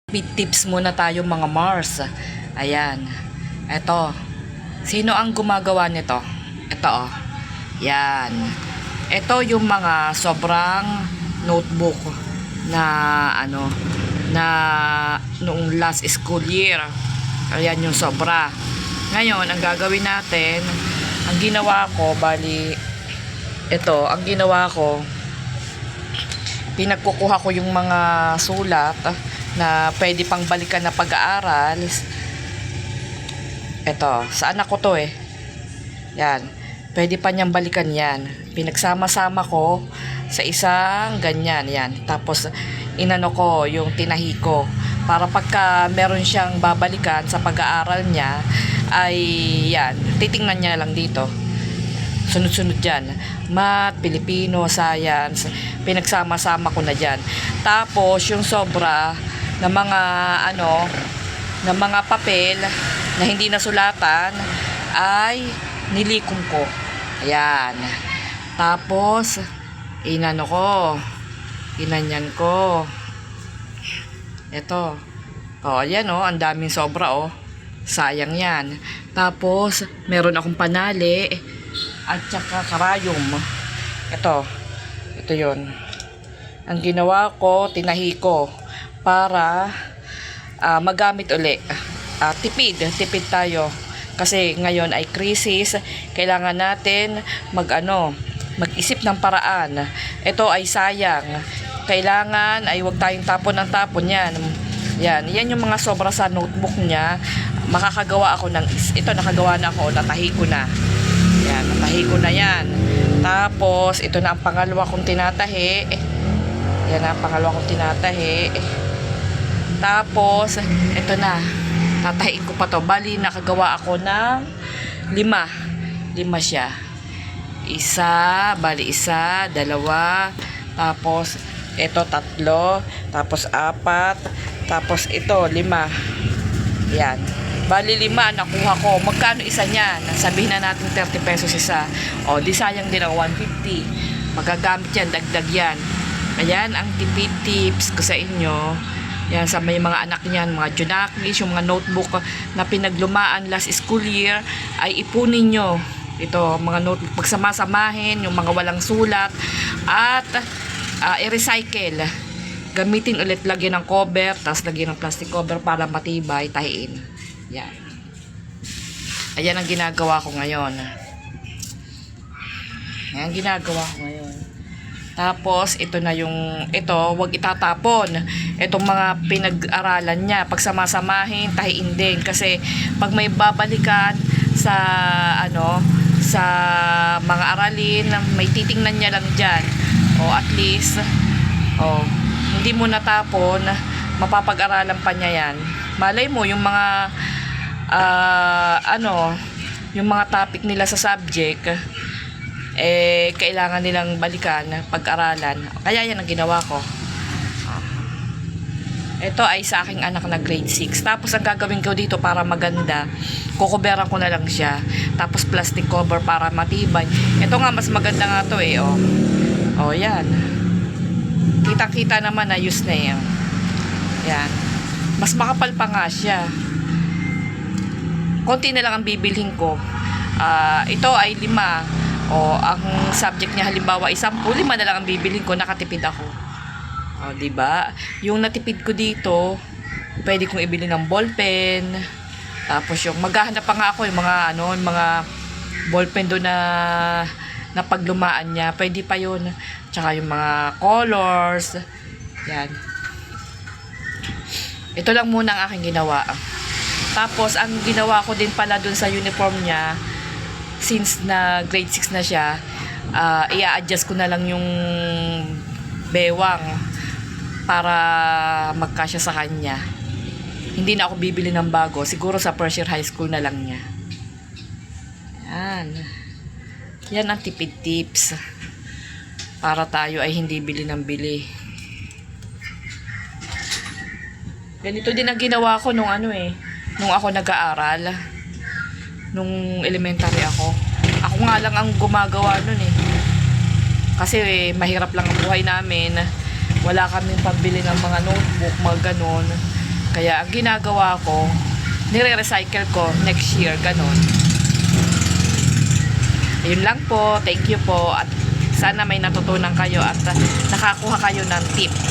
Tips muna tayo mga Mars. Ayan. Ito. Sino ang gumagawa nito? Ito oh. Yan. Ito yung mga sobrang notebook na na noong last school year. Ayan yung sobra. Ngayon, ang gagawin natin, ang ginawa ko, ang ginawa ko, pinagkukuha ko yung mga sulat na pwede pang balikan na pag-aaral. Ito, sa anak ko to eh. Yan. Pwede pa niyang balikan yan. Pinagsama-sama ko sa isang ganyan. Yan. Tapos, inano ko yung tinahi ko. Para pagka meron siyang babalikan sa pag-aaral niya, ay yan. Titingnan niya lang dito. Sunod-sunod dyan. Math, Pilipino, Science. Pinagsama-sama ko na dyan. Tapos, yung sobra na mga papel na hindi nasulatan ay nilikom ko. Ayan. Tapos, inanyan ko. Ito. O, ayan o, ang daming sobra o. Sayang yan. Tapos, meron akong panali at saka karayom. Ito yun. Ang ginawa ko, tinahi ko para magamit uli. Tipid tayo. Kasi ngayon ay crisis, kailangan natin mag-isip ng paraan. Ito ay sayang. Kailangan ay wag tayong tapon ng tapon yan. Yan yung mga sobra sa notebook niya. Makakagawa ako ito nakagawa na ako, natahi ko na. Yan, natahi ko na yan. Tapos, ito na ang pangalawa kong tinatahi. Yan na ang pangalawa kong tinatahi. Tapos, ito na. Tatahiin ko pa to. Bali, nakagawa ako ng 5. 5 siya. Isa, dalawa. Tapos, ito 3. Tapos, 4. Tapos, ito 5. Yan. Bali 5, nakuha ko. Magkano isa niyan? Sabihin na natin 30 pesos isa. O, di sayang din ang 150. Magagamit yan, dagdag yan. Ayan, ang tipid tips ko sa inyo. Yan, sa may mga anak niyan, mga junakis, yung mga notebook na pinaglumaan last school year, ay ipunin nyo. Ito, mga notebook, pagsama-samahin, yung mga walang sulat, at i-recycle. Gamitin ulit, lagyan ng cover, tapos lagyan ng plastic cover para matibay, tahiin. Yan. Ayan ang ginagawa ko ngayon. Ayan ang ginagawa ko ngayon. Tapos, ito, wag itatapon. Itong mga pinag-aralan niya, pagsama-samahin, tahiin din. Kasi, pag may babalikan sa mga aralin, may titingnan niya lang dyan. O, at least, hindi mo natapon, mapapag-aralan pa niya yan. Malay mo, yung mga, yung mga topic nila sa subject, kailangan nilang balikan, pag-aralan. Kaya yan ang ginawa ko. Ito ay sa aking anak na grade 6. Tapos ang gagawin ko dito para maganda, kukuberan ko na lang siya. Tapos plastic cover para matibay. Ito nga, mas maganda nga to eh. Yan. Kita-kita naman, ayos na yan. Yan. Mas makapal pa nga siya. Konti na lang ang bibilhin ko. Ito ay 5. Ang subject niya halimbawa ay 10, 5 na lang ang bibilhin ko, nakatipid ako. Diba? Yung natipid ko dito, pwede kong ibili ng ballpen. Tapos yung maghahanap pa nga ako yung mga ballpen doon na paglumaan niya, pwede pa yun. Tsaka yung mga colors. Yan. Ito lang muna ang aking ginawa. Tapos ang ginawa ko din pala doon sa uniform niya, since na grade 6 na siya, i-adjust ko na lang yung bewang para magkasya sa kanya. Hindi na ako bibili ng bago. Siguro sa first year high school na lang niya. Yan. Yan ang tipid tips. Para tayo ay hindi bili ng bili. Ganito din ang ginawa ko nung ako nag-aaral. Nung elementary ako. Ako nga lang ang gumagawa nun eh. Kasi mahirap lang ang buhay namin. Wala kaming pambili ng mga notebook, mga ganon. Kaya ang ginagawa ko, nire-recycle ko next year, ganun. Ayun lang po, thank you po, at sana may natutunan kayo at nakakuha kayo ng tips.